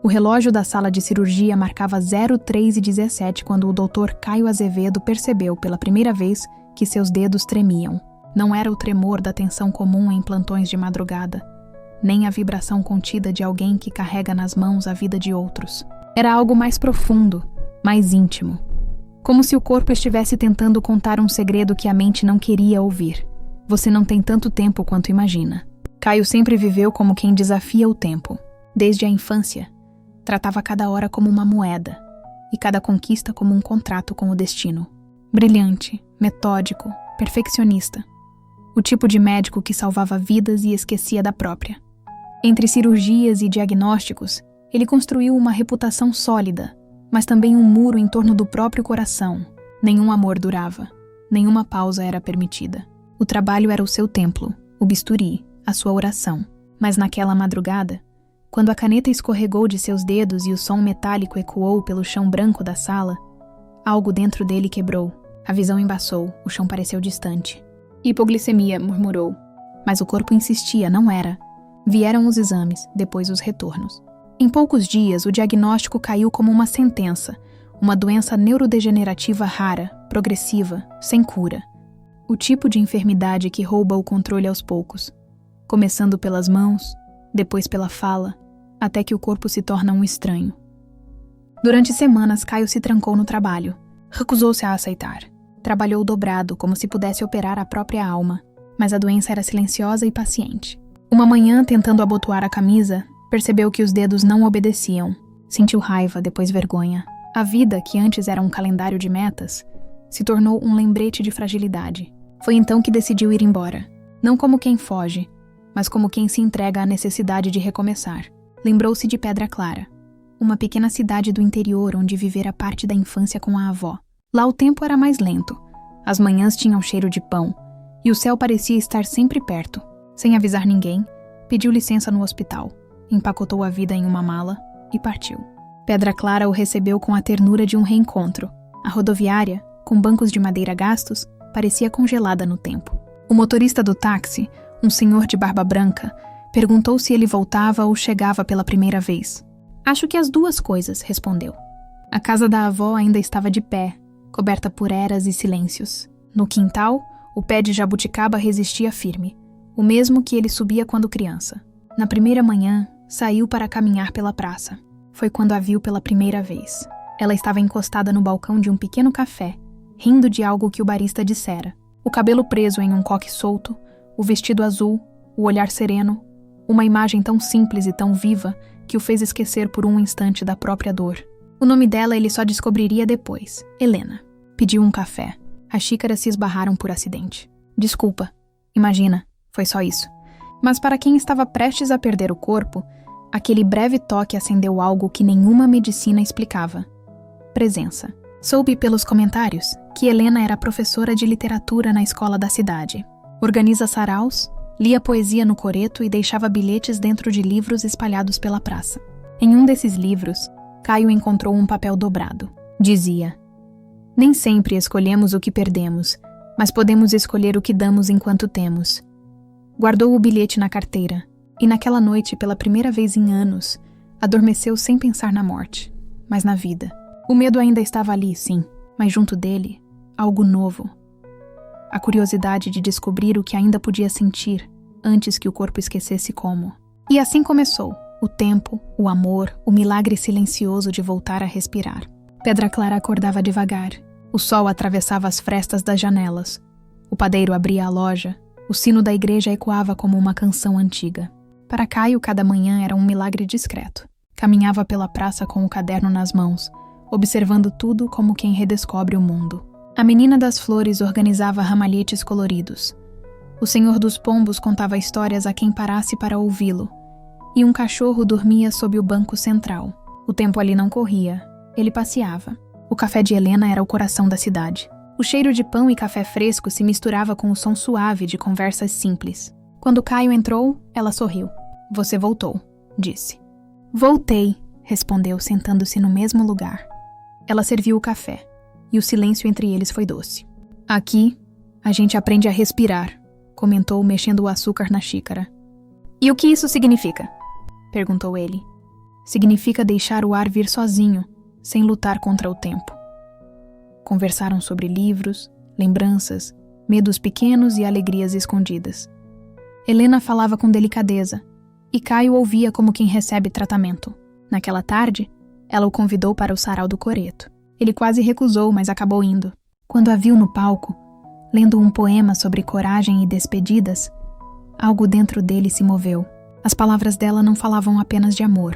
O relógio da sala de cirurgia marcava 03h17 quando o Dr. Caio Azevedo percebeu pela primeira vez que seus dedos tremiam. Não era o tremor da tensão comum em plantões de madrugada, nem a vibração contida de alguém que carrega nas mãos a vida de outros. Era algo mais profundo, mais íntimo. Como se o corpo estivesse tentando contar um segredo que a mente não queria ouvir. Você não tem tanto tempo quanto imagina. Caio sempre viveu como quem desafia o tempo. Desde a infância, tratava cada hora como uma moeda e cada conquista como um contrato com o destino. Brilhante, metódico, perfeccionista. O tipo de médico que salvava vidas e esquecia da própria. Entre cirurgias e diagnósticos, ele construiu uma reputação sólida, mas também um muro em torno do próprio coração. Nenhum amor durava, nenhuma pausa era permitida. O trabalho era o seu templo, o bisturi, a sua oração. Mas naquela madrugada, quando a caneta escorregou de seus dedos e o som metálico ecoou pelo chão branco da sala, algo dentro dele quebrou. A visão embaçou, o chão pareceu distante. Hipoglicemia, murmurou. Mas o corpo insistia, não era. Vieram os exames, depois os retornos. Em poucos dias, o diagnóstico caiu como uma sentença, uma doença neurodegenerativa rara, progressiva, sem cura. O tipo de enfermidade que rouba o controle aos poucos, começando pelas mãos, depois pela fala, até que o corpo se torna um estranho. Durante semanas, Caio se trancou no trabalho. Recusou-se a aceitar. Trabalhou dobrado, como se pudesse operar a própria alma, mas a doença era silenciosa e paciente. Uma manhã, tentando abotoar a camisa, percebeu que os dedos não obedeciam. Sentiu raiva, depois vergonha. A vida, que antes era um calendário de metas, se tornou um lembrete de fragilidade. Foi então que decidiu ir embora. Não como quem foge, mas como quem se entrega à necessidade de recomeçar. Lembrou-se de Pedra Clara, uma pequena cidade do interior onde vivera parte da infância com a avó. Lá o tempo era mais lento, as manhãs tinham cheiro de pão, e o céu parecia estar sempre perto. Sem avisar ninguém, pediu licença no hospital, empacotou a vida em uma mala e partiu. Pedra Clara o recebeu com a ternura de um reencontro. A rodoviária, com bancos de madeira gastos, parecia congelada no tempo. O motorista do táxi, um senhor de barba branca, perguntou se ele voltava ou chegava pela primeira vez. Acho que as duas coisas, respondeu. A casa da avó ainda estava de pé, coberta por eras e silêncios. No quintal, o pé de jabuticaba resistia firme, o mesmo que ele subia quando criança. Na primeira manhã, saiu para caminhar pela praça. Foi quando a viu pela primeira vez. Ela estava encostada no balcão de um pequeno café, rindo de algo que o barista dissera. O cabelo preso em um coque solto, o vestido azul, o olhar sereno, uma imagem tão simples e tão viva que o fez esquecer por um instante da própria dor. O nome dela ele só descobriria depois, Helena. Pediu um café. As xícaras se esbarraram por acidente. Desculpa. Imagina, foi só isso. Mas para quem estava prestes a perder o corpo, aquele breve toque acendeu algo que nenhuma medicina explicava. Presença. Soube pelos comentários que Helena era professora de literatura na escola da cidade. Organiza saraus, lia poesia no coreto e deixava bilhetes dentro de livros espalhados pela praça. Em um desses livros, Caio encontrou um papel dobrado. Dizia: nem sempre escolhemos o que perdemos, mas podemos escolher o que damos enquanto temos. Guardou o bilhete na carteira, e naquela noite, pela primeira vez em anos, adormeceu sem pensar na morte, mas na vida. O medo ainda estava ali, sim, mas junto dele, algo novo. A curiosidade de descobrir o que ainda podia sentir, antes que o corpo esquecesse como. E assim começou, o tempo, o amor, o milagre silencioso de voltar a respirar. Pedra Clara acordava devagar. O sol atravessava as frestas das janelas. O padeiro abria a loja. O sino da igreja ecoava como uma canção antiga. Para Caio, cada manhã era um milagre discreto. Caminhava pela praça com o caderno nas mãos, observando tudo como quem redescobre o mundo. A menina das flores organizava ramalhetes coloridos. O senhor dos pombos contava histórias a quem parasse para ouvi-lo. E um cachorro dormia sob o banco central. O tempo ali não corria. Ele passeava. O café de Helena era o coração da cidade. O cheiro de pão e café fresco se misturava com o som suave de conversas simples. Quando Caio entrou, ela sorriu. Você voltou, disse. Voltei, respondeu, sentando-se no mesmo lugar. Ela serviu o café, e o silêncio entre eles foi doce. Aqui, a gente aprende a respirar, comentou, mexendo o açúcar na xícara. E o que isso significa? Perguntou ele. Significa deixar o ar vir sozinho, sem lutar contra o tempo. Conversaram sobre livros, lembranças, medos pequenos e alegrias escondidas. Helena falava com delicadeza, e Caio ouvia como quem recebe tratamento. Naquela tarde, ela o convidou para o sarau do coreto. Ele quase recusou, mas acabou indo. Quando a viu no palco, lendo um poema sobre coragem e despedidas, algo dentro dele se moveu. As palavras dela não falavam apenas de amor,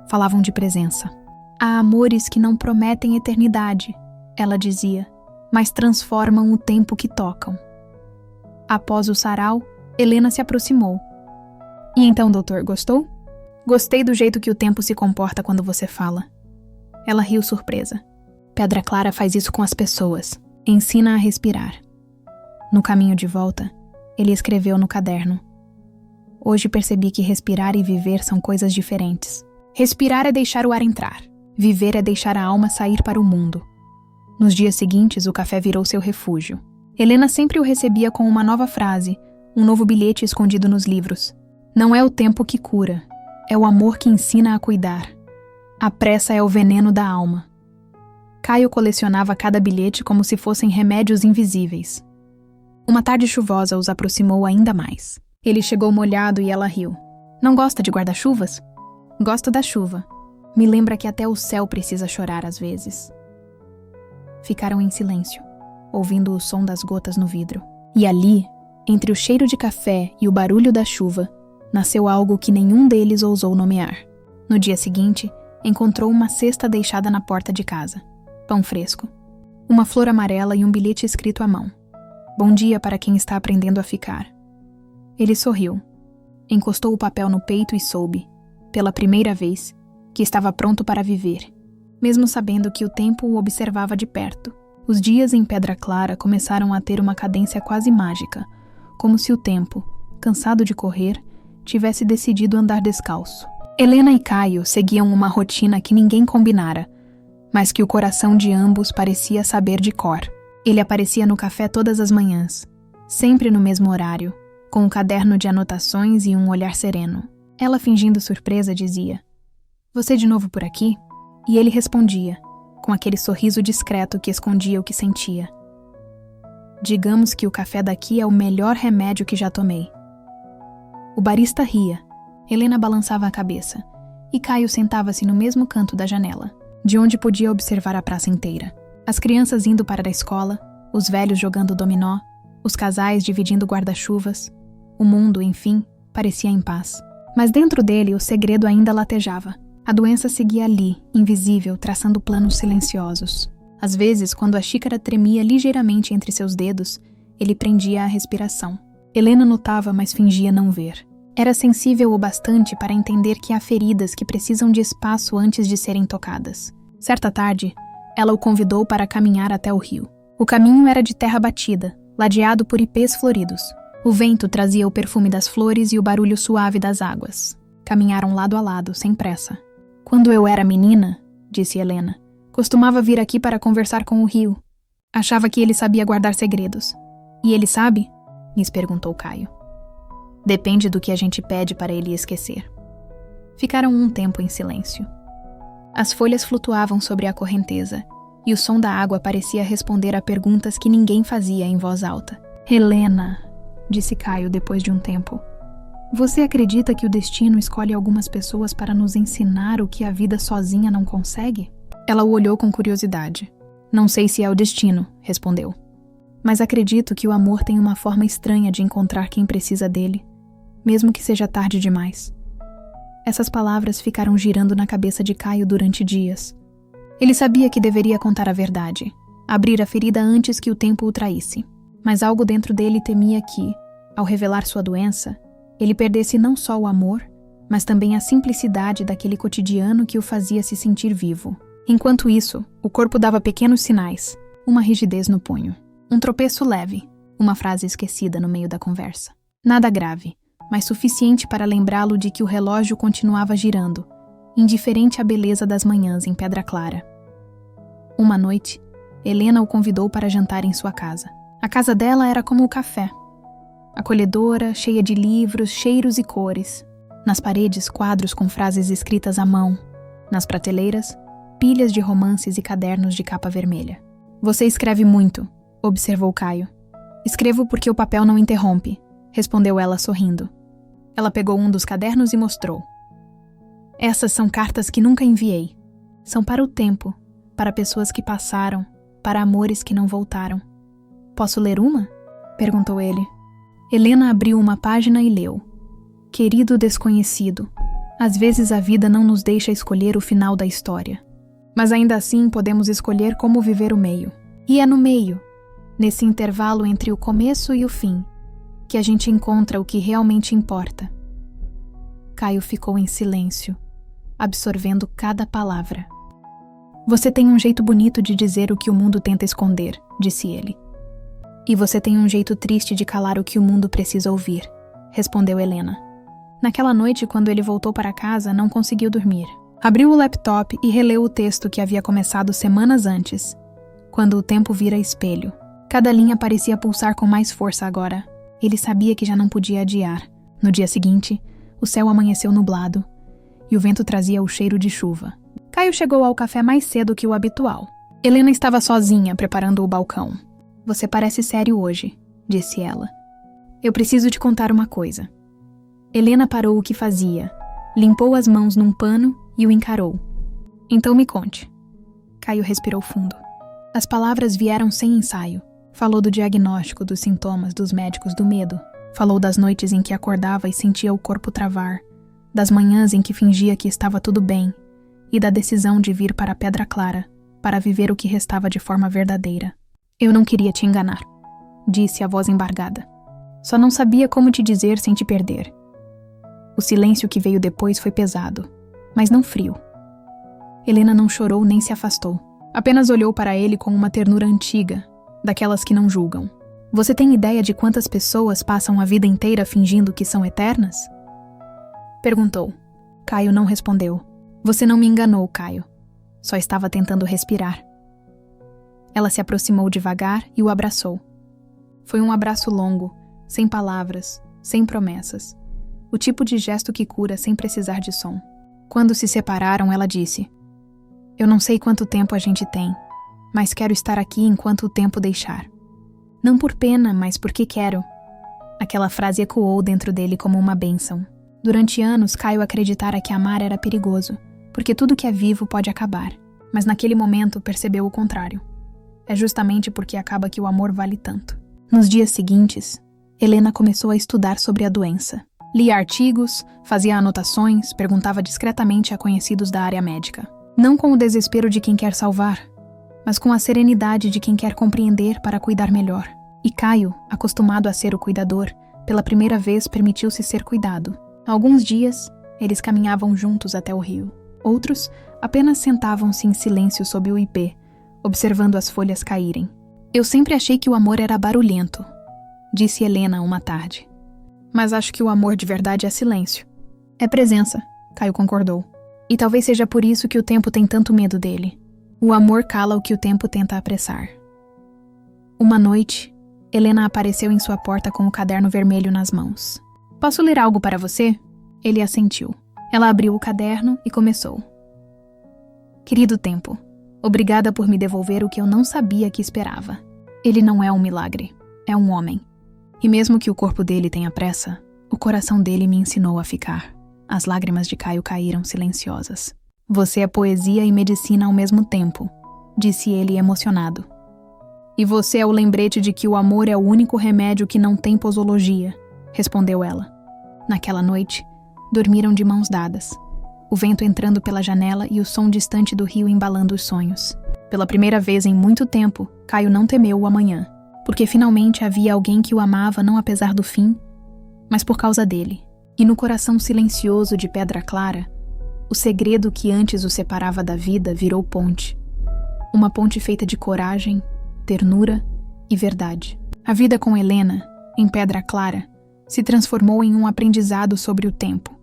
falavam de presença. Há amores que não prometem eternidade, ela dizia, mas transformam o tempo que tocam. Após o sarau, Helena se aproximou. E então, doutor, gostou? Gostei do jeito que o tempo se comporta quando você fala. Ela riu surpresa. Pedra Clara faz isso com as pessoas. Ensina a respirar. No caminho de volta, ele escreveu no caderno. Hoje percebi que respirar e viver são coisas diferentes. Respirar é deixar o ar entrar. Viver é deixar a alma sair para o mundo. Nos dias seguintes, o café virou seu refúgio. Helena sempre o recebia com uma nova frase, um novo bilhete escondido nos livros. Não é o tempo que cura, é o amor que ensina a cuidar. A pressa é o veneno da alma. Caio colecionava cada bilhete como se fossem remédios invisíveis. Uma tarde chuvosa os aproximou ainda mais. Ele chegou molhado e ela riu. Não gosta de guarda-chuvas? Gosto da chuva. Me lembra que até o céu precisa chorar às vezes. Ficaram em silêncio, ouvindo o som das gotas no vidro. E ali, entre o cheiro de café e o barulho da chuva, nasceu algo que nenhum deles ousou nomear. No dia seguinte, encontrou uma cesta deixada na porta de casa. Pão fresco, uma flor amarela e um bilhete escrito à mão. Bom dia para quem está aprendendo a ficar. Ele sorriu, encostou o papel no peito e soube, pela primeira vez, que estava pronto para viver, mesmo sabendo que o tempo o observava de perto. Os dias em Pedra Clara começaram a ter uma cadência quase mágica, como se o tempo, cansado de correr, tivesse decidido andar descalço. Helena e Caio seguiam uma rotina que ninguém combinara, mas que o coração de ambos parecia saber de cor. Ele aparecia no café todas as manhãs, sempre no mesmo horário, com um caderno de anotações e um olhar sereno. Ela, fingindo surpresa, dizia: "Você de novo por aqui?" E ele respondia, com aquele sorriso discreto que escondia o que sentia: "Digamos que o café daqui é o melhor remédio que já tomei." O barista ria, Helena balançava a cabeça, e Caio sentava-se no mesmo canto da janela, de onde podia observar a praça inteira. As crianças indo para a escola, os velhos jogando dominó, os casais dividindo guarda-chuvas. O mundo, enfim, parecia em paz. Mas dentro dele o segredo ainda latejava. A doença seguia ali, invisível, traçando planos silenciosos. Às vezes, quando a xícara tremia ligeiramente entre seus dedos, ele prendia a respiração. Helena notava, mas fingia não ver. Era sensível o bastante para entender que há feridas que precisam de espaço antes de serem tocadas. Certa tarde, ela o convidou para caminhar até o rio. O caminho era de terra batida, ladeado por ipês floridos. O vento trazia o perfume das flores e o barulho suave das águas. Caminharam lado a lado, sem pressa. "Quando eu era menina", disse Helena, "costumava vir aqui para conversar com o rio. Achava que ele sabia guardar segredos." "E ele sabe?" lhes perguntou Caio. "Depende do que a gente pede para ele esquecer." Ficaram um tempo em silêncio. As folhas flutuavam sobre a correnteza, e o som da água parecia responder a perguntas que ninguém fazia em voz alta. "Helena", disse Caio depois de um tempo, "você acredita que o destino escolhe algumas pessoas para nos ensinar o que a vida sozinha não consegue?" Ela o olhou com curiosidade. "Não sei se é o destino", respondeu. "Mas acredito que o amor tem uma forma estranha de encontrar quem precisa dele, mesmo que seja tarde demais." Essas palavras ficaram girando na cabeça de Caio durante dias. Ele sabia que deveria contar a verdade, abrir a ferida antes que o tempo o traísse. Mas algo dentro dele temia que, ao revelar sua doença, ele perdesse não só o amor, mas também a simplicidade daquele cotidiano que o fazia se sentir vivo. Enquanto isso, o corpo dava pequenos sinais, uma rigidez no punho, um tropeço leve, uma frase esquecida no meio da conversa. Nada grave, mas suficiente para lembrá-lo de que o relógio continuava girando, indiferente à beleza das manhãs em Pedra Clara. Uma noite, Helena o convidou para jantar em sua casa. A casa dela era como o café, acolhedora, cheia de livros, cheiros e cores. Nas paredes, quadros com frases escritas à mão, Nas prateleiras, pilhas de romances e cadernos de capa vermelha. Você escreve muito, observou Caio. Escrevo porque o papel não interrompe, respondeu ela sorrindo. Ela pegou um dos cadernos e mostrou. Essas são cartas que nunca enviei. São para o tempo, para pessoas que passaram, para amores que não voltaram. Posso ler uma? Perguntou ele. Helena abriu uma página e leu. Querido desconhecido, às vezes a vida não nos deixa escolher o final da história. Mas ainda assim podemos escolher como viver o meio. E é no meio, nesse intervalo entre o começo e o fim, que a gente encontra o que realmente importa. Caio ficou em silêncio, absorvendo cada palavra. Você tem um jeito bonito de dizer o que o mundo tenta esconder, disse ele. E você tem um jeito triste de calar o que o mundo precisa ouvir, respondeu Helena. Naquela noite, quando ele voltou para casa, não conseguiu dormir. Abriu o laptop e releu o texto que havia começado semanas antes, quando o tempo vira espelho. Cada linha parecia pulsar com mais força agora. Ele sabia que já não podia adiar. No dia seguinte, o céu amanheceu nublado e o vento trazia o cheiro de chuva. Caio chegou ao café mais cedo que o habitual. Helena estava sozinha, preparando o balcão. Você parece sério hoje, disse ela. Eu preciso te contar uma coisa. Helena parou o que fazia, limpou as mãos num pano e o encarou. Então me conte. Caio respirou fundo. As palavras vieram sem ensaio. Falou do diagnóstico, dos sintomas, dos médicos, do medo. Falou das noites em que acordava e sentia o corpo travar, das manhãs em que fingia que estava tudo bem, e da decisão de vir para a Pedra Clara, para viver o que restava de forma verdadeira. Eu não queria te enganar, disse a voz embargada. Só não sabia como te dizer sem te perder. O silêncio que veio depois foi pesado, mas não frio. Helena não chorou nem se afastou. Apenas olhou para ele com uma ternura antiga, daquelas que não julgam. Você tem ideia de quantas pessoas passam a vida inteira fingindo que são eternas? Perguntou. Caio não respondeu. Você não me enganou, Caio. Só estava tentando respirar. Ela se aproximou devagar e o abraçou. Foi um abraço longo, sem palavras, sem promessas. O tipo de gesto que cura sem precisar de som. Quando se separaram, ela disse: Eu não sei quanto tempo a gente tem, mas quero estar aqui enquanto o tempo deixar. Não por pena, mas porque quero. Aquela frase ecoou dentro dele como uma bênção. Durante anos, Caio acreditara que amar era perigoso, porque tudo que é vivo pode acabar. Mas naquele momento percebeu o contrário. É justamente porque acaba que o amor vale tanto. Nos dias seguintes, Helena começou a estudar sobre a doença. Lia artigos, fazia anotações, perguntava discretamente a conhecidos da área médica. Não com o desespero de quem quer salvar, mas com a serenidade de quem quer compreender para cuidar melhor. E Caio, acostumado a ser o cuidador, pela primeira vez permitiu-se ser cuidado. Alguns dias, eles caminhavam juntos até o rio. Outros apenas sentavam-se em silêncio sob o ipê, observando as folhas caírem. Eu sempre achei que o amor era barulhento, disse Helena uma tarde. Mas acho que o amor de verdade é silêncio. É presença, Caio concordou. E talvez seja por isso que o tempo tem tanto medo dele. O amor cala o que o tempo tenta apressar. Uma noite, Helena apareceu em sua porta com o caderno vermelho nas mãos. Posso ler algo para você? Ele assentiu. Ela abriu o caderno e começou. Querido tempo, obrigada por me devolver o que eu não sabia que esperava. Ele não é um milagre, é um homem. E mesmo que o corpo dele tenha pressa, o coração dele me ensinou a ficar. As lágrimas de Caio caíram silenciosas. Você é poesia e medicina ao mesmo tempo, disse ele emocionado. E você é o lembrete de que o amor é o único remédio que não tem posologia, respondeu ela. Naquela noite, dormiram de mãos dadas, o vento entrando pela janela e o som distante do rio embalando os sonhos. Pela primeira vez em muito tempo, Caio não temeu o amanhã, porque finalmente havia alguém que o amava não apesar do fim, mas por causa dele. E no coração silencioso de Pedra Clara, o segredo que antes o separava da vida virou ponte. Uma ponte feita de coragem, ternura e verdade. A vida com Helena, em Pedra Clara, se transformou em um aprendizado sobre o tempo.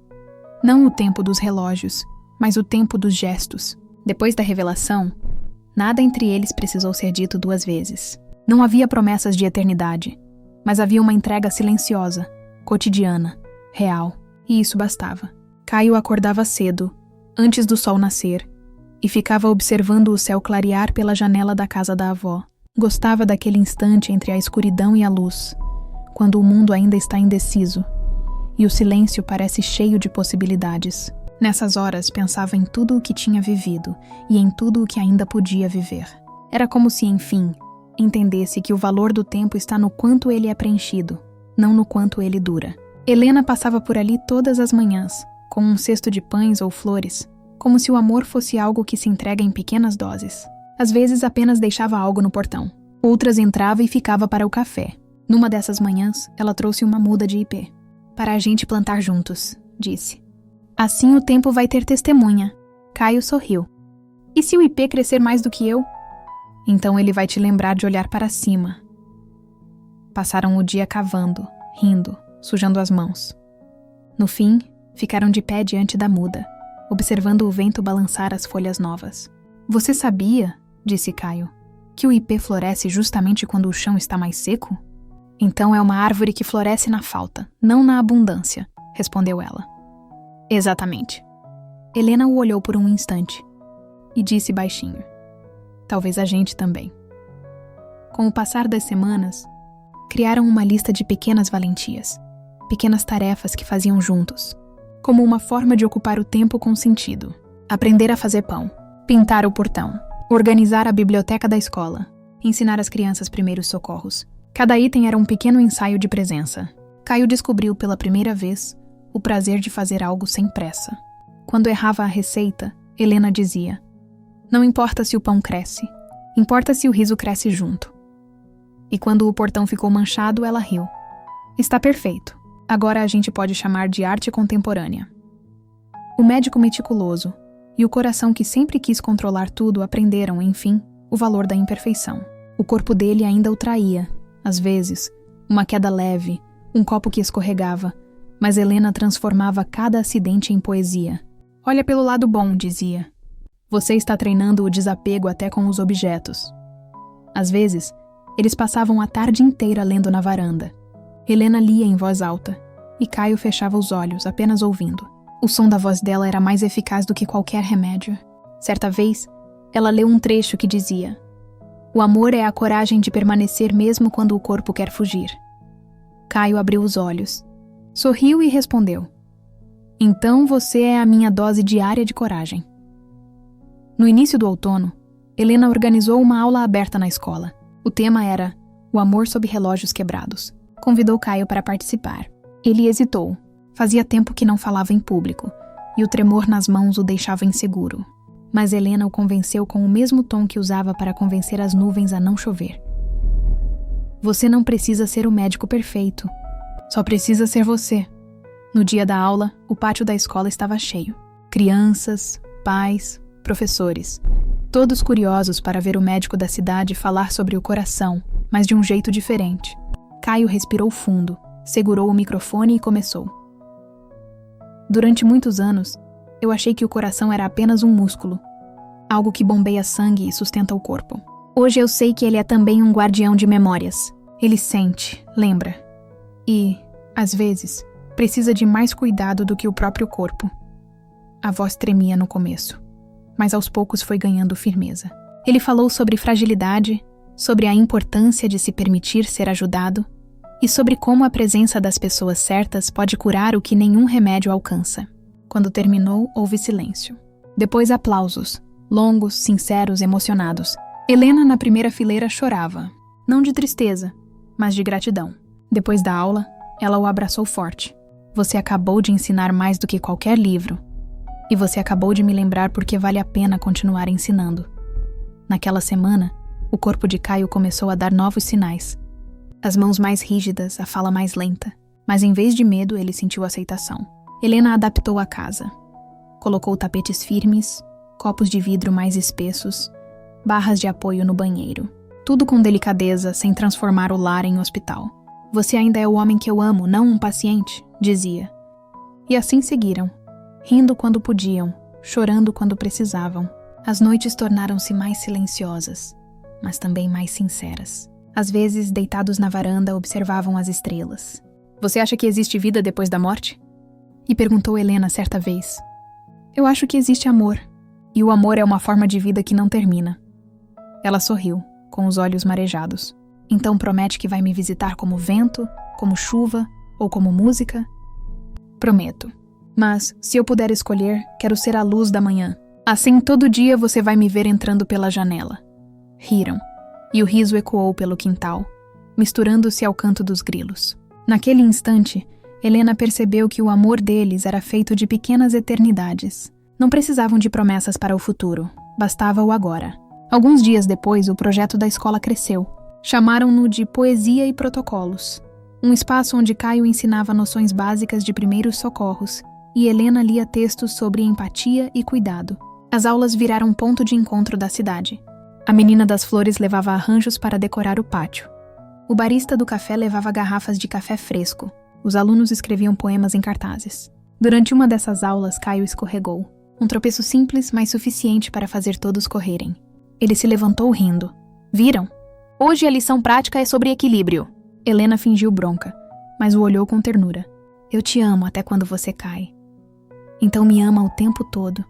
Não o tempo dos relógios, mas o tempo dos gestos. Depois da revelação, nada entre eles precisou ser dito duas vezes. Não havia promessas de eternidade, mas havia uma entrega silenciosa, cotidiana, real, e isso bastava. Caio acordava cedo, antes do sol nascer, e ficava observando o céu clarear pela janela da casa da avó. Gostava daquele instante entre a escuridão e a luz, quando o mundo ainda está indeciso, e o silêncio parece cheio de possibilidades. Nessas horas pensava em tudo o que tinha vivido e em tudo o que ainda podia viver. Era como se, enfim, entendesse que o valor do tempo está no quanto ele é preenchido, não no quanto ele dura. Helena passava por ali todas as manhãs, com um cesto de pães ou flores, como se o amor fosse algo que se entrega em pequenas doses. Às vezes apenas deixava algo no portão. Outras entrava e ficava para o café. Numa dessas manhãs, ela trouxe uma muda de ipê. Para a gente plantar juntos, disse. Assim o tempo vai ter testemunha. Caio sorriu. E se o ipê crescer mais do que eu? Então ele vai te lembrar de olhar para cima. Passaram o dia cavando, rindo, sujando as mãos. No fim, ficaram de pé diante da muda, observando o vento balançar as folhas novas. Você sabia, disse Caio, que o ipê floresce justamente quando o chão está mais seco? Então é uma árvore que floresce na falta, não na abundância, respondeu ela. Exatamente. Helena o olhou por um instante e disse baixinho. Talvez a gente também. Com o passar das semanas, criaram uma lista de pequenas valentias, pequenas tarefas que faziam juntos, como uma forma de ocupar o tempo com sentido. Aprender a fazer pão, pintar o portão, organizar a biblioteca da escola, ensinar as crianças primeiros socorros. Cada item era um pequeno ensaio de presença. Caio descobriu pela primeira vez o prazer de fazer algo sem pressa. Quando errava a receita, Helena dizia: não importa se o pão cresce, importa se o riso cresce junto. E quando o portão ficou manchado, ela riu. Está perfeito. Agora a gente pode chamar de arte contemporânea. O médico meticuloso e o coração que sempre quis controlar tudo aprenderam, enfim, o valor da imperfeição. O corpo dele ainda o traía. Às vezes, uma queda leve, um copo que escorregava, mas Helena transformava cada acidente em poesia. Olha pelo lado bom, dizia. Você está treinando o desapego até com os objetos. Às vezes, eles passavam a tarde inteira lendo na varanda. Helena lia em voz alta, e Caio fechava os olhos, apenas ouvindo. O som da voz dela era mais eficaz do que qualquer remédio. Certa vez, ela leu um trecho que dizia: o amor é a coragem de permanecer mesmo quando o corpo quer fugir. Caio abriu os olhos, sorriu e respondeu: então você é a minha dose diária de coragem. No início do outono, Helena organizou uma aula aberta na escola. O tema era o amor sob relógios quebrados. Convidou Caio para participar. Ele hesitou. Fazia tempo que não falava em público, e o tremor nas mãos o deixava inseguro. Mas Helena o convenceu com o mesmo tom que usava para convencer as nuvens a não chover. Você não precisa ser o médico perfeito. Só precisa ser você. No dia da aula, o pátio da escola estava cheio. Crianças, pais, professores. Todos curiosos para ver o médico da cidade falar sobre o coração, mas de um jeito diferente. Caio respirou fundo, segurou o microfone e começou. Durante muitos anos, eu achei que o coração era apenas um músculo, algo que bombeia sangue e sustenta o corpo. Hoje eu sei que ele é também um guardião de memórias. Ele sente, lembra. E, às vezes, precisa de mais cuidado do que o próprio corpo. A voz tremia no começo, mas aos poucos foi ganhando firmeza. Ele falou sobre fragilidade, sobre a importância de se permitir ser ajudado e sobre como a presença das pessoas certas pode curar o que nenhum remédio alcança. Quando terminou, houve silêncio. Depois aplausos, longos, sinceros, emocionados. Helena, na primeira fileira, chorava, não de tristeza, mas de gratidão. Depois da aula, ela o abraçou forte. Você acabou de ensinar mais do que qualquer livro. E você acabou de me lembrar porque vale a pena continuar ensinando. Naquela semana, o corpo de Caio começou a dar novos sinais. As mãos mais rígidas, a fala mais lenta. Mas em vez de medo, ele sentiu aceitação. Helena adaptou a casa. Colocou tapetes firmes, copos de vidro mais espessos, barras de apoio no banheiro. Tudo com delicadeza, sem transformar o lar em hospital. Você ainda é o homem que eu amo, não um paciente, dizia. E assim seguiram, rindo quando podiam, chorando quando precisavam. As noites tornaram-se mais silenciosas, mas também mais sinceras. Às vezes, deitados na varanda, observavam as estrelas. Você acha que existe vida depois da morte? E perguntou Helena certa vez. Eu acho que existe amor, e o amor é uma forma de vida que não termina. Ela sorriu, com os olhos marejados. Então promete que vai me visitar como vento, como chuva ou como música? Prometo. Mas, se eu puder escolher, quero ser a luz da manhã. Assim, todo dia você vai me ver entrando pela janela. Riram, e o riso ecoou pelo quintal, misturando-se ao canto dos grilos. Naquele instante, Helena percebeu que o amor deles era feito de pequenas eternidades. Não precisavam de promessas para o futuro, bastava o agora. Alguns dias depois, o projeto da escola cresceu. Chamaram-no de Poesia e Protocolos, um espaço onde Caio ensinava noções básicas de primeiros socorros e Helena lia textos sobre empatia e cuidado. As aulas viraram ponto de encontro da cidade. A menina das flores levava arranjos para decorar o pátio. O barista do café levava garrafas de café fresco. Os alunos escreviam poemas em cartazes. Durante uma dessas aulas, Caio escorregou. Um tropeço simples, mas suficiente para fazer todos correrem. Ele se levantou rindo. Viram? Hoje a lição prática é sobre equilíbrio. Helena fingiu bronca, mas o olhou com ternura. Eu te amo até quando você cai. Então me ama o tempo todo.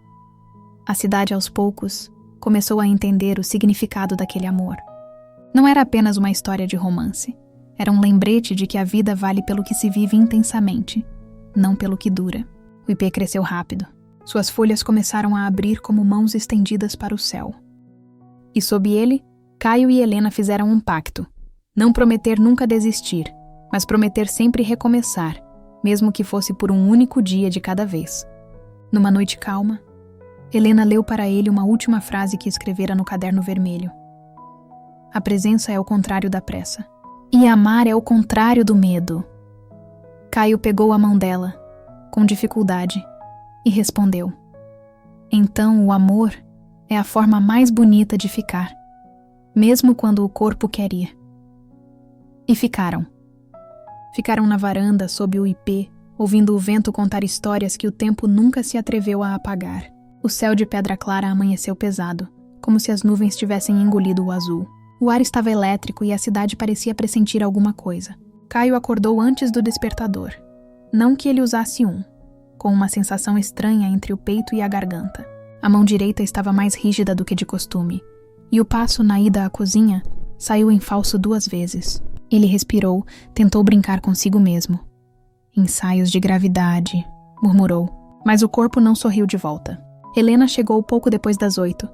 A cidade, aos poucos, começou a entender o significado daquele amor. Não era apenas uma história de romance. Era um lembrete de que a vida vale pelo que se vive intensamente, não pelo que dura. O ipê cresceu rápido. Suas folhas começaram a abrir como mãos estendidas para o céu. E sob ele, Caio e Helena fizeram um pacto. Não prometer nunca desistir, mas prometer sempre recomeçar, mesmo que fosse por um único dia de cada vez. Numa noite calma, Helena leu para ele uma última frase que escrevera no caderno vermelho. A presença é o contrário da pressa. E amar é o contrário do medo. Caio pegou a mão dela, com dificuldade, e respondeu. Então o amor é a forma mais bonita de ficar, mesmo quando o corpo quer ir. E ficaram. Ficaram na varanda, sob o ipê, ouvindo o vento contar histórias que o tempo nunca se atreveu a apagar. O céu de pedra clara amanheceu pesado, como se as nuvens tivessem engolido o azul. O ar estava elétrico e a cidade parecia pressentir alguma coisa. Caio acordou antes do despertador. Não que ele usasse um, com uma sensação estranha entre o peito e a garganta. A mão direita estava mais rígida do que de costume, e o passo na ida à cozinha saiu em falso 2 vezes. Ele respirou, tentou brincar consigo mesmo. Ensaios de gravidade, murmurou, mas o corpo não sorriu de volta. Helena chegou pouco depois das 8,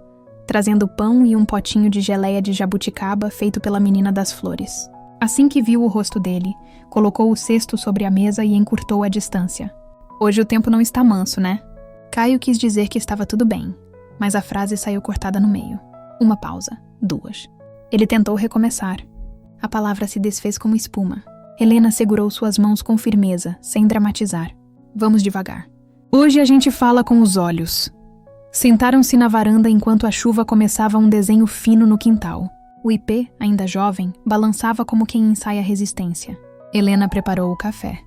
trazendo pão e um potinho de geleia de jabuticaba feito pela menina das flores. Assim que viu o rosto dele, colocou o cesto sobre a mesa e encurtou a distância. Hoje o tempo não está manso, né? Caio quis dizer que estava tudo bem, mas a frase saiu cortada no meio. Uma pausa, 2. Ele tentou recomeçar. A palavra se desfez como espuma. Helena segurou suas mãos com firmeza, sem dramatizar. Vamos devagar. Hoje a gente fala com os olhos. Sentaram-se na varanda enquanto a chuva começava um desenho fino no quintal. O ipê, ainda jovem, balançava como quem ensaia resistência. Helena preparou o café.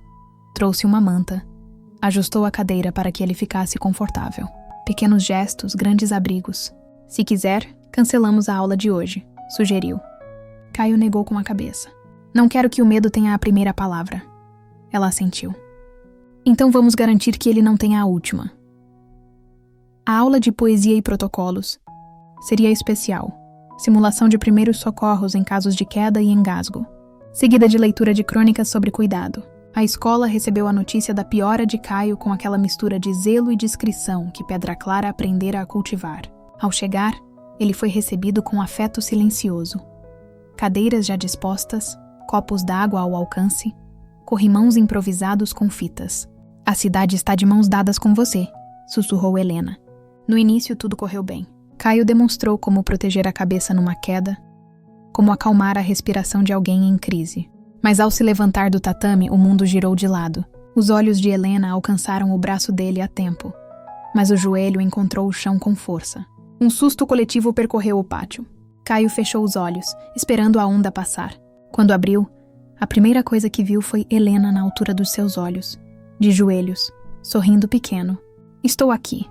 Trouxe uma manta. Ajustou a cadeira para que ele ficasse confortável. Pequenos gestos, grandes abrigos. Se quiser, cancelamos a aula de hoje, sugeriu. Caio negou com a cabeça. Não quero que o medo tenha a primeira palavra. Ela assentiu. Então vamos garantir que ele não tenha a última. A aula de poesia e protocolos seria especial. Simulação de primeiros socorros em casos de queda e engasgo. Seguida de leitura de crônicas sobre cuidado. A escola recebeu a notícia da piora de Caio com aquela mistura de zelo e discrição que Pedra Clara aprendera a cultivar. Ao chegar, ele foi recebido com afeto silencioso. Cadeiras já dispostas, copos d'água ao alcance, corrimãos improvisados com fitas. A cidade está de mãos dadas com você, sussurrou Helena. No início tudo correu bem. Caio demonstrou como proteger a cabeça numa queda, como acalmar a respiração de alguém em crise. Mas ao se levantar do tatame, o mundo girou de lado. Os olhos de Helena alcançaram o braço dele a tempo, mas o joelho encontrou o chão com força. Um susto coletivo percorreu o pátio. Caio fechou os olhos, esperando a onda passar. Quando abriu, a primeira coisa que viu foi Helena na altura dos seus olhos, de joelhos, sorrindo pequeno. Estou aqui.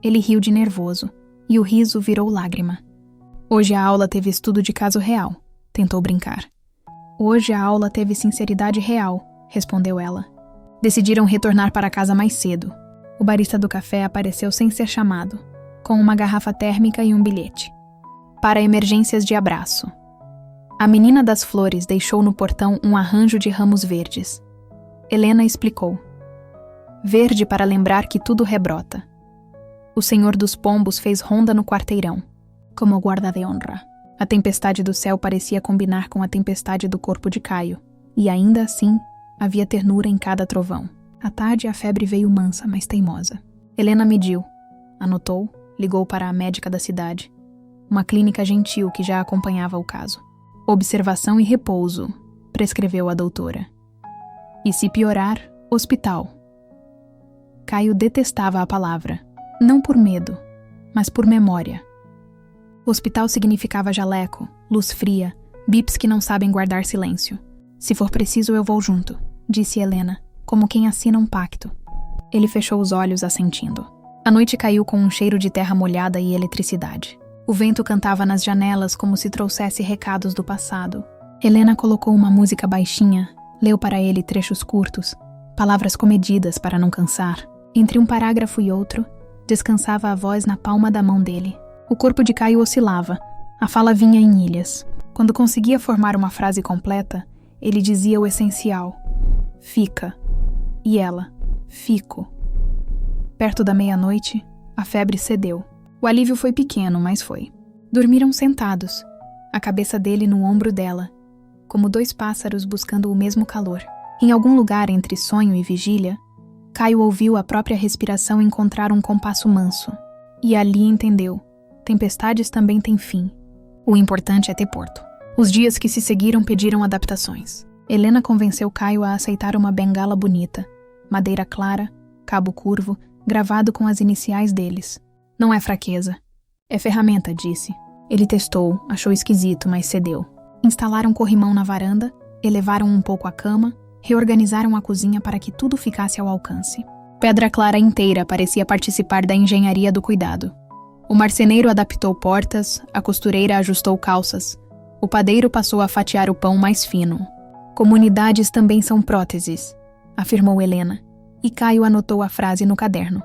Ele riu de nervoso, e o riso virou lágrima. Hoje a aula teve estudo de caso real, tentou brincar. Hoje a aula teve sinceridade real, respondeu ela. Decidiram retornar para casa mais cedo. O barista do café apareceu sem ser chamado, com uma garrafa térmica e um bilhete. Para emergências de abraço. A menina das flores deixou no portão um arranjo de ramos verdes. Helena explicou. Verde para lembrar que tudo rebrota. O senhor dos pombos fez ronda no quarteirão, como guarda de honra. A tempestade do céu parecia combinar com a tempestade do corpo de Caio, e ainda assim havia ternura em cada trovão. À tarde a febre veio mansa, mas teimosa. Helena mediu, anotou, ligou para a médica da cidade, uma clínica gentil que já acompanhava o caso. Observação e repouso, prescreveu a doutora. E se piorar, hospital. Caio detestava a palavra, não por medo, mas por memória. Hospital significava jaleco, luz fria, bips que não sabem guardar silêncio. Se for preciso, eu vou junto, disse Helena, como quem assina um pacto. Ele fechou os olhos assentindo. A noite caiu com um cheiro de terra molhada e eletricidade. O vento cantava nas janelas como se trouxesse recados do passado. Helena colocou uma música baixinha, leu para ele trechos curtos, palavras comedidas para não cansar. Entre um parágrafo e outro, descansava a voz na palma da mão dele. O corpo de Caio oscilava, a fala vinha em ilhas. Quando conseguia formar uma frase completa, ele dizia o essencial. Fica. E ela. Fico. Perto da meia-noite, a febre cedeu. O alívio foi pequeno, mas foi. Dormiram sentados, a cabeça dele no ombro dela, como dois pássaros buscando o mesmo calor. Em algum lugar entre sonho e vigília, Caio ouviu a própria respiração encontrar um compasso manso. E ali entendeu. Tempestades também têm fim. O importante é ter porto. Os dias que se seguiram pediram adaptações. Helena convenceu Caio a aceitar uma bengala bonita. Madeira clara, cabo curvo, gravado com as iniciais deles. Não é fraqueza. É ferramenta, disse. Ele testou, achou esquisito, mas cedeu. Instalaram corrimão na varanda, elevaram um pouco a cama, reorganizaram a cozinha para que tudo ficasse ao alcance. Pedra clara inteira parecia participar da engenharia do cuidado. O marceneiro adaptou portas, a costureira ajustou calças. O padeiro passou a fatiar o pão mais fino. Comunidades também são próteses, afirmou Helena, e Caio anotou a frase no caderno.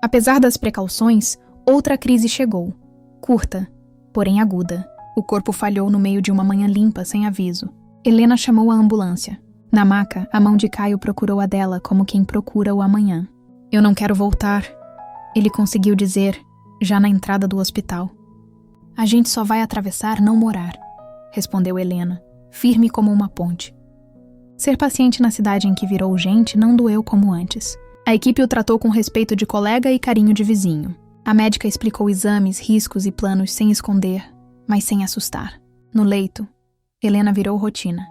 Apesar das precauções, outra crise chegou. Curta, porém aguda. O corpo falhou no meio de uma manhã limpa, sem aviso. Helena chamou a ambulância. Na maca, a mão de Caio procurou a dela como quem procura o amanhã. Eu não quero voltar, ele conseguiu dizer, já na entrada do hospital. A gente só vai atravessar, não morar, respondeu Helena, firme como uma ponte. Ser paciente na cidade em que virou gente não doeu como antes. A equipe o tratou com respeito de colega e carinho de vizinho. A médica explicou exames, riscos e planos sem esconder, mas sem assustar. No leito, Helena virou rotina.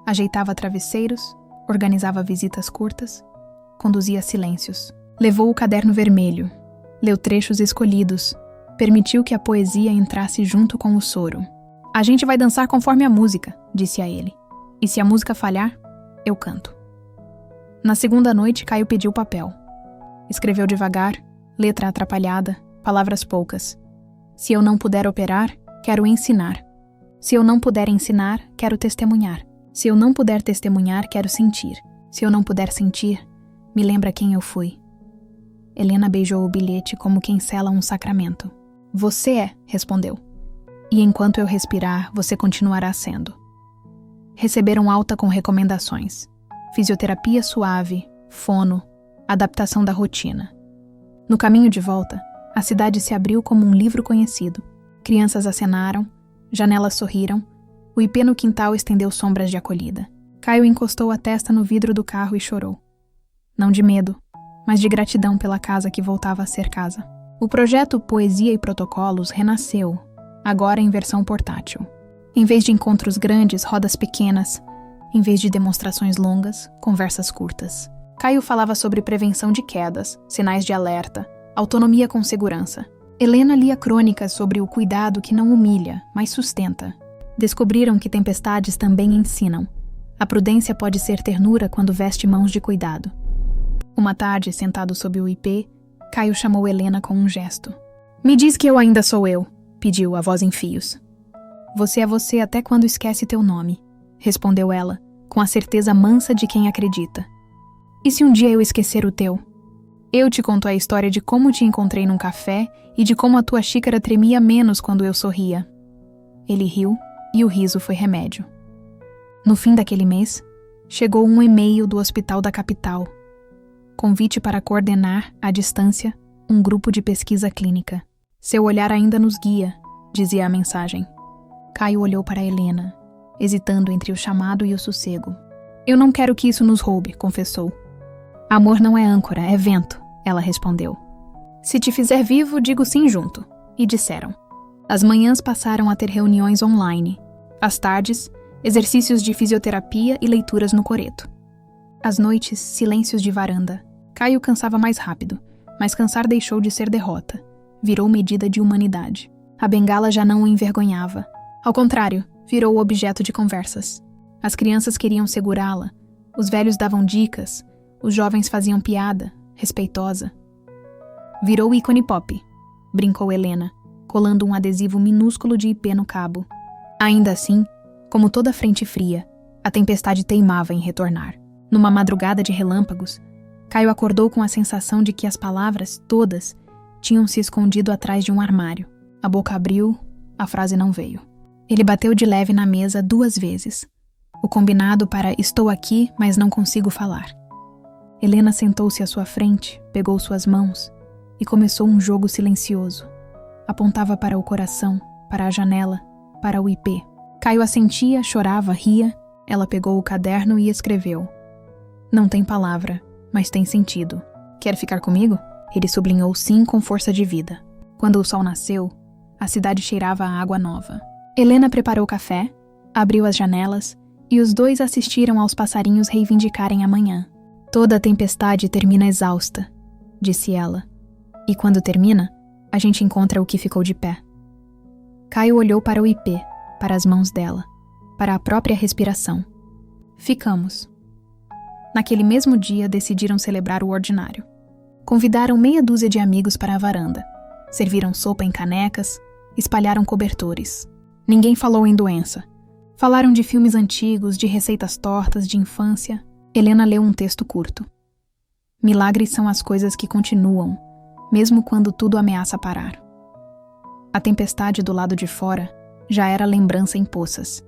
Ajeitava travesseiros, organizava visitas curtas, conduzia silêncios. Levou o caderno vermelho, leu trechos escolhidos, permitiu que a poesia entrasse junto com o soro. A gente vai dançar conforme a música, disse a ele. E se a música falhar, eu canto. Na segunda noite, Caio pediu papel. Escreveu devagar, letra atrapalhada, palavras poucas. Se eu não puder operar, quero ensinar. Se eu não puder ensinar, quero testemunhar. Se eu não puder testemunhar, quero sentir. Se eu não puder sentir, me lembra quem eu fui. Helena beijou o bilhete como quem sela um sacramento. Você é, respondeu. E enquanto eu respirar, você continuará sendo. Receberam alta com recomendações. Fisioterapia suave, fono, adaptação da rotina. No caminho de volta, a cidade se abriu como um livro conhecido. Crianças acenaram, janelas sorriram, o ipê no quintal estendeu sombras de acolhida. Caio encostou a testa no vidro do carro e chorou. Não de medo, mas de gratidão pela casa que voltava a ser casa. O projeto Poesia e Protocolos renasceu, agora em versão portátil. Em vez de encontros grandes, rodas pequenas. Em vez de demonstrações longas, conversas curtas. Caio falava sobre prevenção de quedas, sinais de alerta, autonomia com segurança. Helena lia crônicas sobre o cuidado que não humilha, mas sustenta. Descobriram que tempestades também ensinam. A prudência pode ser ternura quando veste mãos de cuidado. Uma tarde, sentado sob o ipê, Caio chamou Helena com um gesto. Me diz que eu ainda sou eu, pediu a voz em fios. Você é você até quando esquece teu nome, respondeu ela, com a certeza mansa de quem acredita. E se um dia eu esquecer o teu? Eu te conto a história de como te encontrei num café e de como a tua xícara tremia menos quando eu sorria. Ele riu e o riso foi remédio. No fim daquele mês, chegou um e-mail do hospital da capital. Convite para coordenar, à distância, um grupo de pesquisa clínica. Seu olhar ainda nos guia, dizia a mensagem. Caio olhou para Helena, hesitando entre o chamado e o sossego. Eu não quero que isso nos roube, confessou. Amor não é âncora, é vento, ela respondeu. Se te fizer vivo, digo sim junto. E disseram. As manhãs passaram a ter reuniões online. Às tardes, exercícios de fisioterapia e leituras no coreto. Às noites, silêncios de varanda. Caio cansava mais rápido, mas cansar deixou de ser derrota. Virou medida de humanidade. A bengala já não o envergonhava. Ao contrário, virou objeto de conversas. As crianças queriam segurá-la, os velhos davam dicas, os jovens faziam piada, respeitosa. Virou ícone pop, brincou Helena, colando um adesivo minúsculo de IP no cabo. Ainda assim, como toda frente fria, a tempestade teimava em retornar. Numa madrugada de relâmpagos, Caio acordou com a sensação de que as palavras, todas, tinham se escondido atrás de um armário. A boca abriu, a frase não veio. Ele bateu de leve na mesa 2 vezes. O combinado para estou aqui, mas não consigo falar. Helena sentou-se à sua frente, pegou suas mãos e começou um jogo silencioso. Apontava para o coração, para a janela, para o IP. Caio assentia, chorava, ria. Ela pegou o caderno e escreveu. Não tem palavra, mas tem sentido. Quer ficar comigo? Ele sublinhou sim com força de vida. Quando o sol nasceu, a cidade cheirava a água nova. Helena preparou café, abriu as janelas e os dois assistiram aos passarinhos reivindicarem a manhã. Toda a tempestade termina exausta, disse ela. E quando termina, a gente encontra o que ficou de pé. Caio olhou para o IP, para as mãos dela, para a própria respiração. Ficamos. Naquele mesmo dia, decidiram celebrar o ordinário. Convidaram meia dúzia de amigos para a varanda. Serviram sopa em canecas, espalharam cobertores. Ninguém falou em doença. Falaram de filmes antigos, de receitas tortas, de infância. Helena leu um texto curto. Milagres são as coisas que continuam, mesmo quando tudo ameaça parar. A tempestade do lado de fora já era lembrança em poças.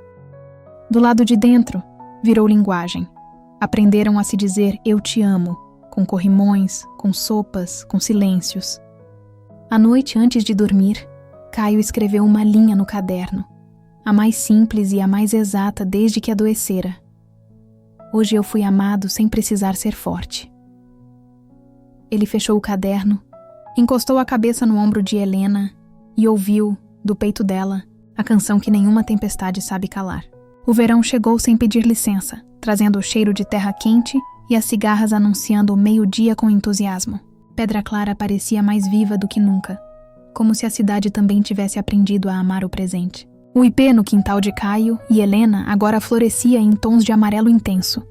Do lado de dentro, virou linguagem. Aprenderam a se dizer eu te amo, com corrimões, com sopas, com silêncios. À noite, antes de dormir, Caio escreveu uma linha no caderno, a mais simples e a mais exata desde que adoecera. Hoje eu fui amado sem precisar ser forte. Ele fechou o caderno, encostou a cabeça no ombro de Helena e ouviu, do peito dela, a canção que nenhuma tempestade sabe calar. O verão chegou sem pedir licença, trazendo o cheiro de terra quente e as cigarras anunciando o meio-dia com entusiasmo. Pedra Clara parecia mais viva do que nunca, como se a cidade também tivesse aprendido a amar o presente. O ipê no quintal de Caio e Helena agora florescia em tons de amarelo intenso,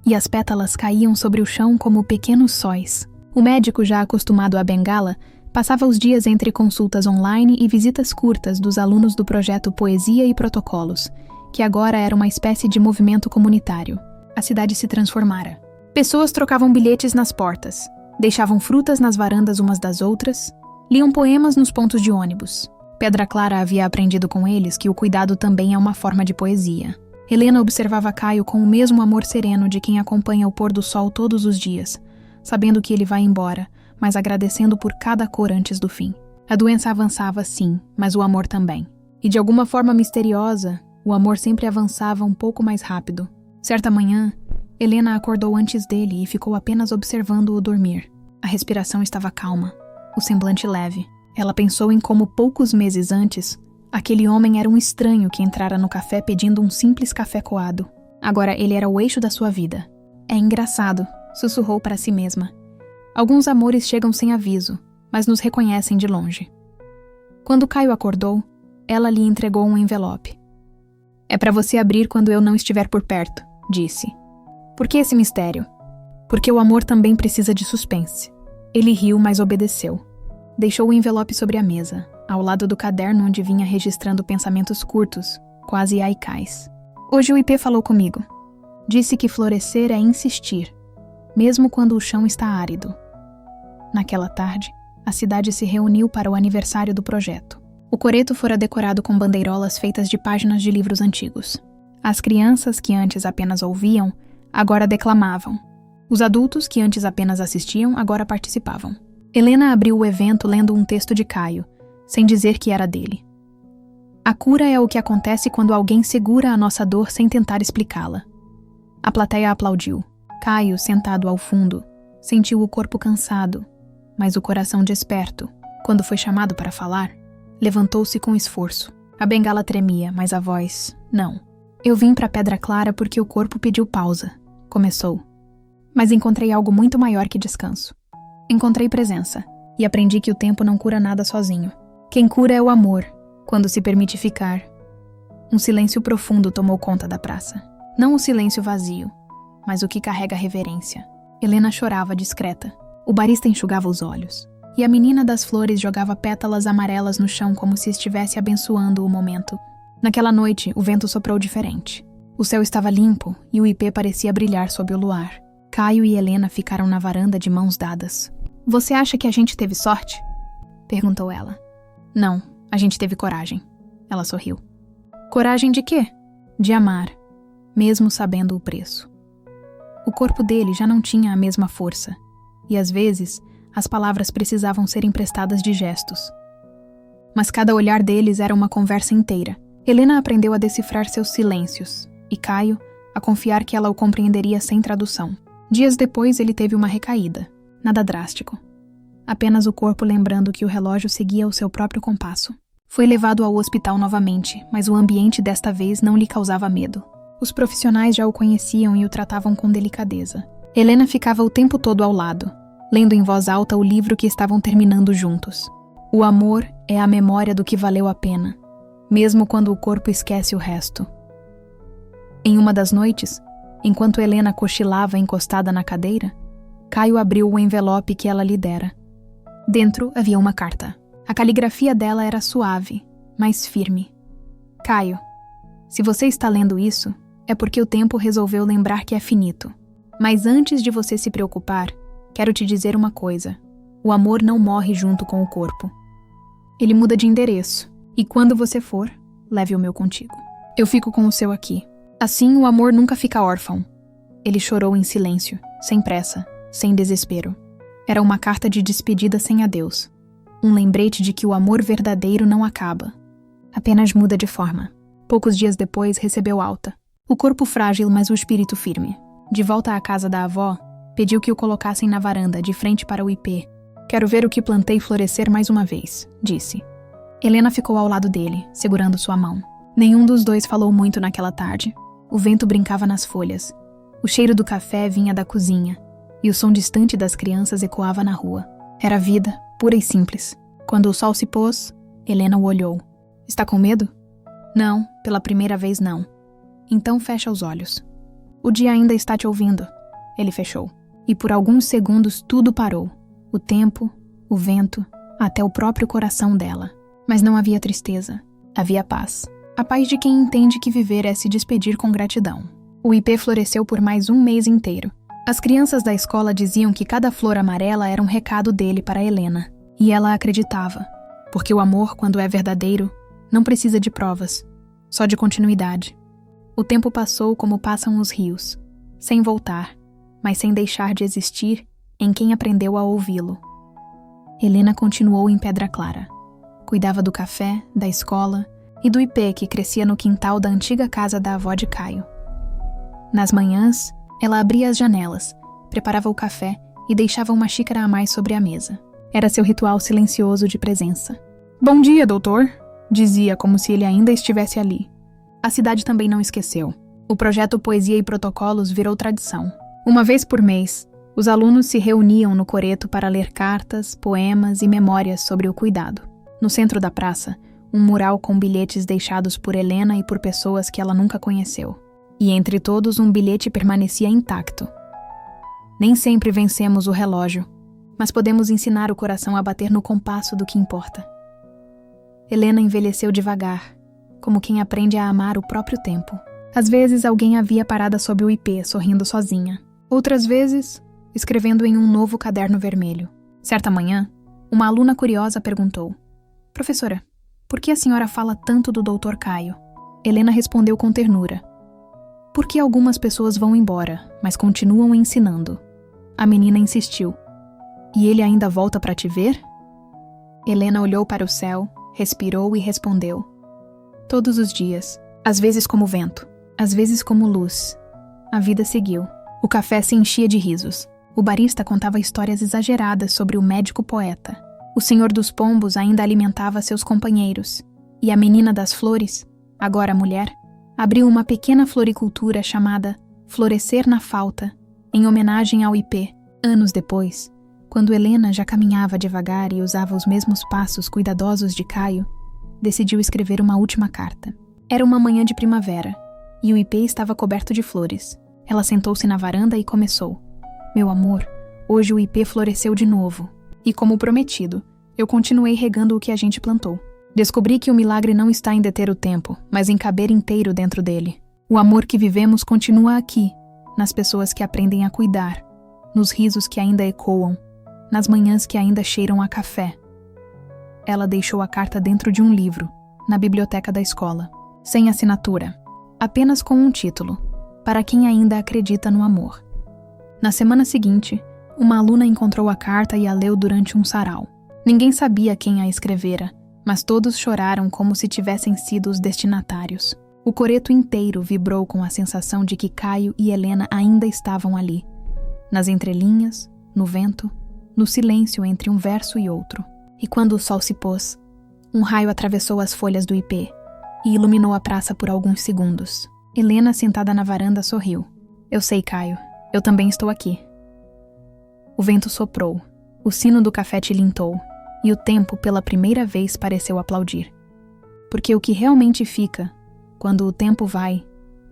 e as pétalas caíam sobre o chão como pequenos sóis. O médico, já acostumado à bengala, passava os dias entre consultas online e visitas curtas dos alunos do projeto Poesia e Protocolos, que agora era uma espécie de movimento comunitário. A cidade se transformara. Pessoas trocavam bilhetes nas portas, deixavam frutas nas varandas umas das outras, liam poemas nos pontos de ônibus. Pedra Clara havia aprendido com eles que o cuidado também é uma forma de poesia. Helena observava Caio com o mesmo amor sereno de quem acompanha o pôr do sol todos os dias, sabendo que ele vai embora, mas agradecendo por cada cor antes do fim. A doença avançava, sim, mas o amor também. E de alguma forma misteriosa, o amor sempre avançava um pouco mais rápido. Certa manhã, Helena acordou antes dele e ficou apenas observando-o dormir. A respiração estava calma, o semblante leve. Ela pensou em como poucos meses antes, aquele homem era um estranho que entrara no café pedindo um simples café coado. Agora ele era o eixo da sua vida. É engraçado, sussurrou para si mesma. Alguns amores chegam sem aviso, mas nos reconhecem de longe. Quando Caio acordou, ela lhe entregou um envelope. É para você abrir quando eu não estiver por perto, disse. Por que esse mistério? Porque o amor também precisa de suspense. Ele riu, mas obedeceu. Deixou o envelope sobre a mesa, ao lado do caderno onde vinha registrando pensamentos curtos, quase aicais. Hoje o IP falou comigo. Disse que florescer é insistir, mesmo quando o chão está árido. Naquela tarde, a cidade se reuniu para o aniversário do projeto. O coreto fora decorado com bandeirolas feitas de páginas de livros antigos. As crianças, que antes apenas ouviam, agora declamavam. Os adultos, que antes apenas assistiam, agora participavam. Helena abriu o evento lendo um texto de Caio, sem dizer que era dele. A cura é o que acontece quando alguém segura a nossa dor sem tentar explicá-la. A plateia aplaudiu. Caio, sentado ao fundo, sentiu o corpo cansado, mas o coração desperto. Quando foi chamado para falar, levantou-se com esforço. A bengala tremia, mas a voz, não. Eu vim para Pedra Clara porque o corpo pediu pausa. Começou. Mas encontrei algo muito maior que descanso. Encontrei presença, e aprendi que o tempo não cura nada sozinho. Quem cura é o amor, quando se permite ficar. Um silêncio profundo tomou conta da praça. Não o silêncio vazio, mas o que carrega reverência. Helena chorava discreta. O barista enxugava os olhos. E a menina das flores jogava pétalas amarelas no chão como se estivesse abençoando o momento. Naquela noite, o vento soprou diferente. O céu estava limpo e o ipê parecia brilhar sob o luar. Caio e Helena ficaram na varanda de mãos dadas. Você acha que a gente teve sorte? Perguntou ela. Não, a gente teve coragem. Ela sorriu. Coragem de quê? De amar, mesmo sabendo o preço. O corpo dele já não tinha a mesma força, e às vezes as palavras precisavam ser emprestadas de gestos. Mas cada olhar deles era uma conversa inteira. Helena aprendeu a decifrar seus silêncios, e Caio a confiar que ela o compreenderia sem tradução. Dias depois ele teve uma recaída, nada drástico. Apenas o corpo lembrando que o relógio seguia o seu próprio compasso. Foi levado ao hospital novamente, mas o ambiente desta vez não lhe causava medo. Os profissionais já o conheciam e o tratavam com delicadeza. Helena ficava o tempo todo ao lado, lendo em voz alta o livro que estavam terminando juntos. O amor é a memória do que valeu a pena, mesmo quando o corpo esquece o resto. Em uma das noites, enquanto Helena cochilava encostada na cadeira, Caio abriu o envelope que ela lhe dera. Dentro havia uma carta. A caligrafia dela era suave, mas firme. Caio, se você está lendo isso, é porque o tempo resolveu lembrar que é finito. Mas antes de você se preocupar, quero te dizer uma coisa. O amor não morre junto com o corpo. Ele muda de endereço, e quando você for, leve o meu contigo. Eu fico com o seu aqui. Assim o amor nunca fica órfão. Ele chorou em silêncio, sem pressa, sem desespero. Era uma carta de despedida sem adeus. Um lembrete de que o amor verdadeiro não acaba. Apenas muda de forma. Poucos dias depois recebeu alta. O corpo frágil, mas o espírito firme. De volta à casa da avó, pediu que o colocassem na varanda, de frente para o ipê. Quero ver o que plantei florescer mais uma vez, disse. Helena ficou ao lado dele, segurando sua mão. Nenhum dos dois falou muito naquela tarde. O vento brincava nas folhas. O cheiro do café vinha da cozinha, e o som distante das crianças ecoava na rua. Era vida, pura e simples. Quando o sol se pôs, Helena o olhou. Está com medo? Não, pela primeira vez não. Então fecha os olhos. O dia ainda está te ouvindo. Ele fechou. E por alguns segundos tudo parou. O tempo, o vento, até o próprio coração dela. Mas não havia tristeza. Havia paz. A paz de quem entende que viver é se despedir com gratidão. O ipê floresceu por mais um mês inteiro. As crianças da escola diziam que cada flor amarela era um recado dele para Helena. E ela acreditava. Porque o amor, quando é verdadeiro, não precisa de provas, só de continuidade. O tempo passou como passam os rios, sem voltar, mas sem deixar de existir em quem aprendeu a ouvi-lo. Helena continuou em Pedra Clara. Cuidava do café, da escola e do ipê que crescia no quintal da antiga casa da avó de Caio. Nas manhãs, ela abria as janelas, preparava o café e deixava uma xícara a mais sobre a mesa. Era seu ritual silencioso de presença. Bom dia, doutor, dizia como se ele ainda estivesse ali. A cidade também não esqueceu. O projeto Poesia e Protocolos virou tradição. Uma vez por mês, os alunos se reuniam no coreto para ler cartas, poemas e memórias sobre o cuidado. No centro da praça, um mural com bilhetes deixados por Helena e por pessoas que ela nunca conheceu. E entre todos um bilhete permanecia intacto. Nem sempre vencemos o relógio, mas podemos ensinar o coração a bater no compasso do que importa. Helena envelheceu devagar, como quem aprende a amar o próprio tempo. Às vezes alguém a via parada sob o ipê, sorrindo sozinha. Outras vezes, escrevendo em um novo caderno vermelho. Certa manhã, uma aluna curiosa perguntou: Professora, por que a senhora fala tanto do Dr. Caio? Helena respondeu com ternura: Porque algumas pessoas vão embora, mas continuam ensinando. A menina insistiu: E ele ainda volta para te ver? Helena olhou para o céu, respirou e respondeu: Todos os dias, às vezes como vento, às vezes como luz. A vida seguiu. O café se enchia de risos. O barista contava histórias exageradas sobre o médico poeta. O senhor dos pombos ainda alimentava seus companheiros. E a menina das flores, agora mulher, abriu uma pequena floricultura chamada Florescer na Falta, em homenagem ao IP. Anos depois, quando Helena já caminhava devagar e usava os mesmos passos cuidadosos de Caio, decidiu escrever uma última carta. Era uma manhã de primavera, e o IP estava coberto de flores. Ela sentou-se na varanda e começou: Meu amor, hoje o IP floresceu de novo. E como prometido, eu continuei regando o que a gente plantou. Descobri que o milagre não está em deter o tempo, mas em caber inteiro dentro dele. O amor que vivemos continua aqui, nas pessoas que aprendem a cuidar, nos risos que ainda ecoam, nas manhãs que ainda cheiram a café. Ela deixou a carta dentro de um livro, na biblioteca da escola, sem assinatura, apenas com um título: Para quem ainda acredita no amor. Na semana seguinte, uma aluna encontrou a carta e a leu durante um sarau. Ninguém sabia quem a escrevera, mas todos choraram como se tivessem sido os destinatários. O coreto inteiro vibrou com a sensação de que Caio e Helena ainda estavam ali, nas entrelinhas, no vento, no silêncio entre um verso e outro. E quando o sol se pôs, um raio atravessou as folhas do ipê e iluminou a praça por alguns segundos. Helena, sentada na varanda, sorriu. Eu sei, Caio. Eu também estou aqui. O vento soprou, o sino do café tilintou, e o tempo, pela primeira vez, pareceu aplaudir. Porque o que realmente fica, quando o tempo vai,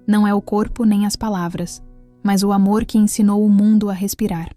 não é o corpo nem as palavras, mas o amor que ensinou o mundo a respirar.